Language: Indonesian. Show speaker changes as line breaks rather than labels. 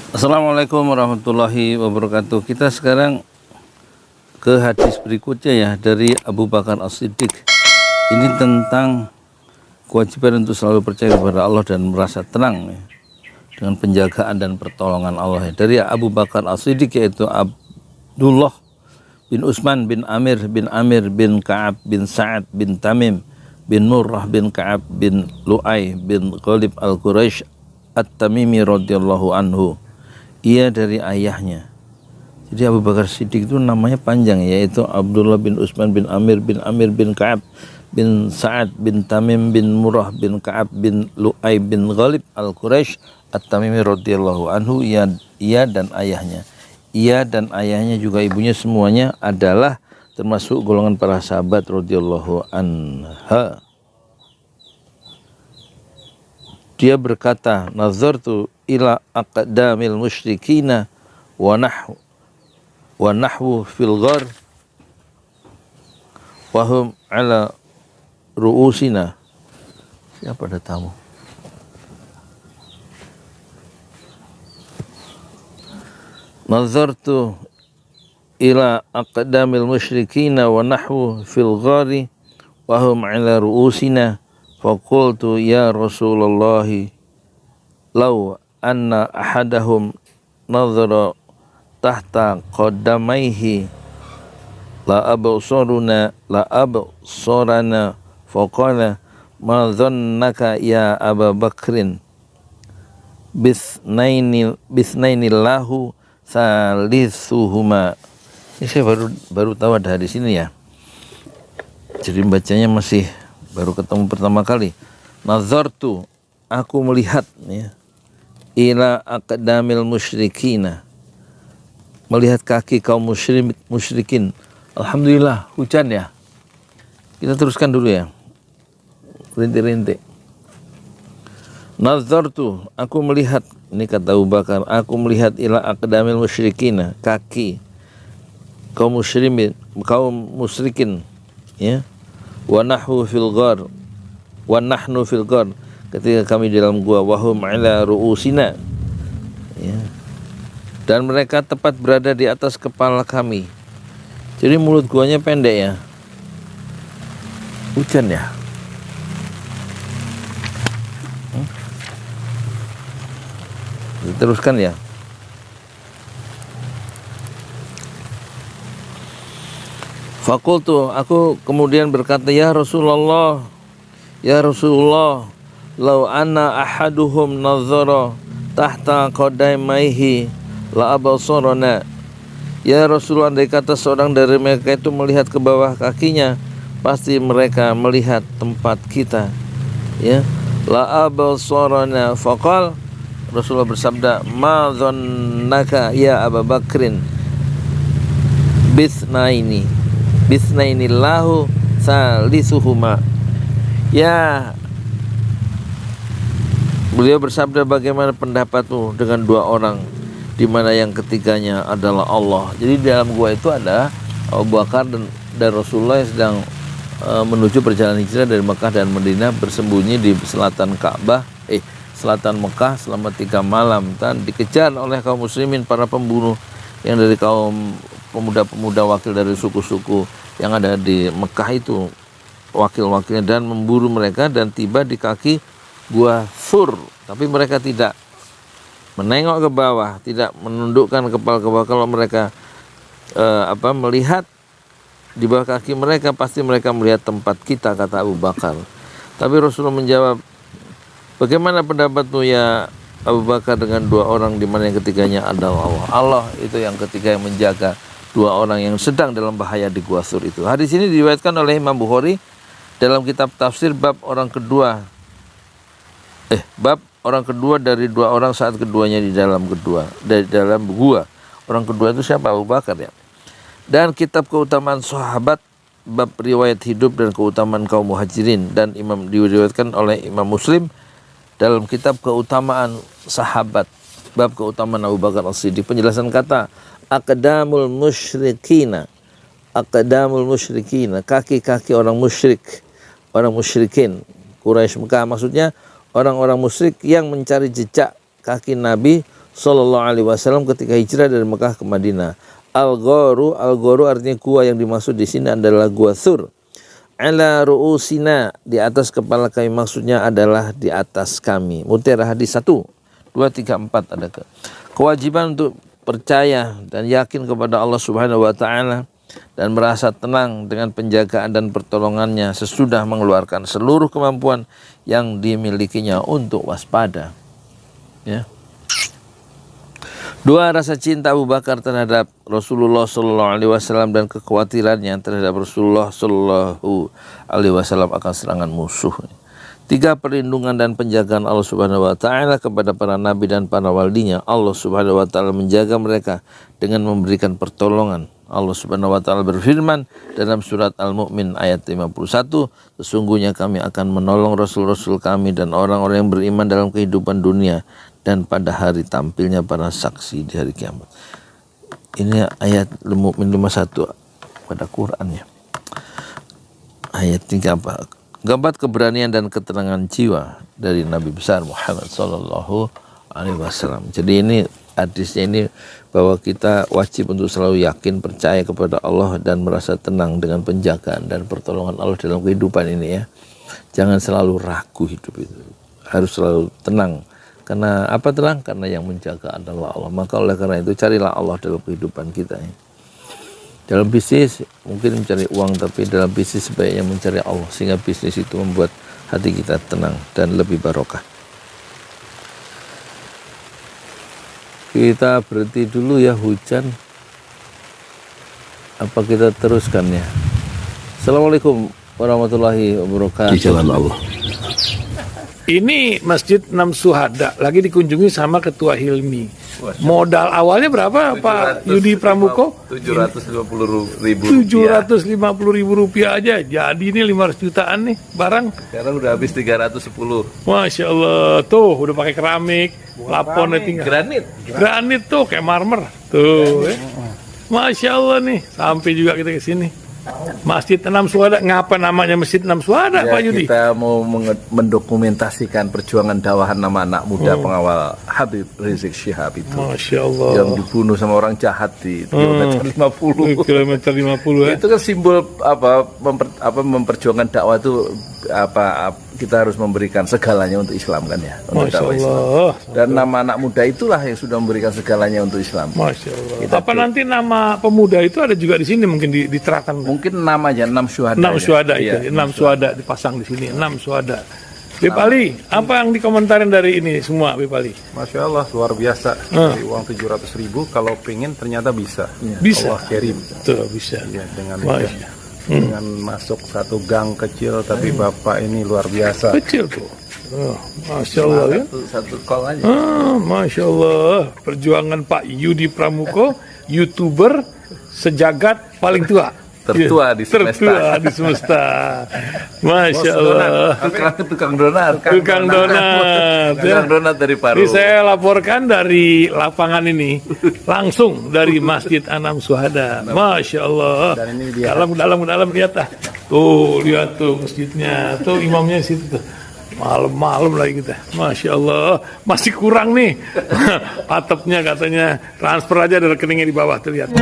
Assalamualaikum warahmatullahi wabarakatuh. Kita sekarang ke hadis berikutnya ya, dari Abu Bakar As-Siddiq. Ini tentang kewajiban untuk selalu percaya kepada Allah dan merasa tenang ya, dengan penjagaan dan pertolongan Allah ya. Dari Abu Bakar As-Siddiq, yaitu Abdullah bin Utsman bin Amir bin Ka'ab bin Sa'ad bin Tamim bin Murrah bin Ka'ab bin Lu'ay bin Ghalib al-Quraisy At-Tamimi radhiyallahu anhu. Ia dari ayahnya. Jadi Abu Bakar Siddiq itu namanya panjang, yaitu Abdullah bin Utsman bin Amir bin Ka'ab bin Sa'ad bin Tamim bin Murrah bin Ka'ab bin Lu'ay bin Ghalib al-Quraisy At-Tamimi radhiyallahu anhu. Ia dan ayahnya. Ia dan ayahnya juga ibunya semuanya adalah termasuk golongan para sahabat radhiyallahu anha. Dia berkata, nazartu ila aqdamil musyrikina wa nahwu fil ghar wa hum ala ru'usina. Siapa ada tamu? Nazartu ila aqdamil musyrikina wa nahwu fil ghari wa hum ala ru'usina. Faqultu ya Rasulullah, law anna ahadahum nazara tahta qadamaihi la absarana faqala ma dhannaka ya Aba Bakrin bisnaini lahu salisuhuma. Ini saya baru tahu ada di sini ya, jadi bacanya masih baru ketemu pertama kali. Nazartu, aku melihat ya, ila aqdamil musyrikina, melihat kaki kaum musyrikin. Alhamdulillah hujan ya. Kita teruskan dulu ya, rintik-rintik. Nazartu, aku melihat, ini kata Abu Bakar, aku melihat ila aqdamil musyrikina, kaki kaum musyrikin ya. Wa nahnu fil ghar, ketika kami di dalam gua, wahum ala ru'usina ya. Dan mereka tepat berada di atas kepala kami. Jadi mulut guanya pendek ya. Hujan ya. Teruskan ya. Fakultu, aku kemudian berkata, ya Rasulullah, lau anna ahaduhum nazara tahta qadaimaihi la abasarana. Ya Rasulullah, andai kata seorang dari mereka itu melihat ke bawah kakinya, pasti mereka melihat tempat kita ya. La abasarana. Faqal, Rasulullah bersabda, ma dhannaka ya Aba Bakrin bisnainillahu salisuhuma. Ya, beliau bersabda, bagaimana pendapatmu dengan dua orang di mana yang ketiganya adalah Allah. Jadi di dalam gua itu ada Abu Bakar dan Rasulullah yang sedang menuju perjalanan hijrah dari Mekah dan Madinah, bersembunyi di selatan selatan Mekah selama 3 malam, dan dikejar oleh kaum muslimin, para pembunuh yang dari kaum pemuda-pemuda wakil dari suku-suku yang ada di Mekah itu, wakil-wakilnya, dan memburu mereka dan tiba di kaki gua Sur. Tapi mereka tidak menengok ke bawah, tidak menundukkan kepala ke bawah. Kalau mereka melihat di bawah kaki mereka, pasti mereka melihat tempat kita, kata Abu Bakar. Tapi Rasulullah menjawab, bagaimana pendapatmu ya Abu Bakar dengan dua orang di mana yang ketiganya adalah Allah. Allah itu yang ketiga yang menjaga dua orang yang sedang dalam bahaya di Gua Sur itu. Hadis ini diriwayatkan oleh Imam Bukhari dalam kitab tafsir bab orang kedua dari dua orang saat keduanya di dalam gua. Orang kedua itu siapa? Abu Bakar ya. Dan kitab keutamaan sahabat bab riwayat hidup dan keutamaan kaum muhajirin, dan diriwayatkan oleh Imam Muslim dalam kitab keutamaan sahabat bab keutamaan Abu Bakar As-Siddiq. Penjelasan kata aqdamul musyrikina, kaki-kaki orang musyrikin Quraisy Mekah, maksudnya orang-orang musyrik yang mencari jejak kaki Nabi Sallallahu Alaihi Wasallam ketika hijrah dari Mekah ke Madinah. Al-gharu artinya gua, yang dimaksud di sini adalah gua Thur. Ala ru'usina, di atas kepala kami, maksudnya adalah di atas kami. Mutiara hadis 1, 2, 3, 4 ada kewajiban untuk percaya dan yakin kepada Allah Subhanahu wa taala dan merasa tenang dengan penjagaan dan pertolongannya sesudah mengeluarkan seluruh kemampuan yang dimilikinya untuk waspada. Ya. 2. Rasa cinta Abu Bakar terhadap Rasulullah Sallallahu Alaihi Wasallam dan kekhawatirannya terhadap Rasulullah Sallallahu Alaihi Wasallam akan serangan musuh. 3. Perlindungan dan penjagaan Allah Subhanahu Wa Taala kepada para nabi dan para walinya. Allah Subhanahu Wa Taala menjaga mereka dengan memberikan pertolongan. Allah Subhanahu Wa Taala berfirman dalam surat Al-Mu'min ayat 51, sesungguhnya kami akan menolong Rasul-Rasul kami dan orang-orang yang beriman dalam kehidupan dunia dan pada hari tampilnya para saksi di hari kiamat. Ini ayat Al-Mu'min 51 pada Qurannya. Ayat 3 apa? Keempat, keberanian dan ketenangan jiwa dari Nabi besar Muhammad Sallallahu Alaihi Wasallam. Jadi ini hadisnya ini bahwa kita wajib untuk selalu yakin, percaya kepada Allah dan merasa tenang dengan penjagaan dan pertolongan Allah dalam kehidupan ini ya. Jangan selalu ragu hidup itu. Harus selalu tenang. Karena apa tenang? Karena yang menjaga adalah Allah. Maka oleh karena itu carilah Allah dalam kehidupan kita ya. Dalam bisnis mungkin mencari uang, tapi dalam bisnis sebaiknya mencari Allah, sehingga bisnis itu membuat hati kita tenang dan lebih barokah. Kita berhenti dulu ya, hujan. Apa kita teruskan ya? Assalamualaikum warahmatullahi wabarakatuh.
Di jalan Allah.
Ini Masjid Enam Syuhada lagi dikunjungi sama Ketua Hilmi. Modal awalnya berapa Pak Yudi Pramuko?
750.000
Rp750.000 aja. Jadi ini 500 jutaan nih barang.
Sekarang udah habis 310.
Masya Allah, tuh udah pakai keramik, laponnya tinggal. Granit tuh kayak marmer. Tuh, Masya Allah nih, sampai juga kita ke sini. Masjid Enam Syuhada, ngapa namanya Masjid Enam Syuhada
Ya,
Pak Yudi?
kita mau mendokumentasikan perjuangan dakwahan nama anak muda pengawal Habib Rizik Syihab itu.
Masya Allah.
Yang dibunuh sama orang jahat di kilometer 50.
Kilometer 50 ya.
Itu kan simbol memperjuangkan dakwah itu kita harus memberikan segalanya untuk Islam kan ya, untuk
Masya
dakwah Islam.
Allah.
Dan nama anak muda itulah yang sudah memberikan segalanya untuk Islam.
Masya Allah.
Kita
Nanti nama pemuda itu ada juga di sini mungkin diterapkan.
Mungkin namanya 6 syuhada.
6 syuhada
ya.
itu, 6 syuhada dipasang di sini, 6 syuhada. Bip Ali, apa yang dikomentarin dari ini semua, Bip Ali?
Masya Allah, luar biasa. Dari uang 700.000, kalau pengen ternyata bisa.
Bisa.
Allah kirim.
Tuh, bisa.
Ya, dengan
Masya.
dengan masuk satu gang kecil, tapi Bapak ini luar biasa.
Kecil tuh. Masya Allah ya.
Satu call aja.
Masya Allah. Perjuangan Pak Yudi Pramuko, YouTuber sejagat paling tua.
Tertua di semesta.
Tertua di semesta. Masya Allah.
Tukang donat.
Tukang donat.
Tukang donat dari Paru.
Ini saya laporkan dari lapangan ini, langsung dari Masjid Enam Syuhada. Masya Allah.
Dan ini dia.
Dalam lihat ah. Tuh lihat tuh masjidnya, tuh imamnya di situ tuh. Malam-malam lagi kita. Masya Allah. Masih kurang nih. Atapnya katanya transfer aja dari rekeningnya di bawah tuh lihat.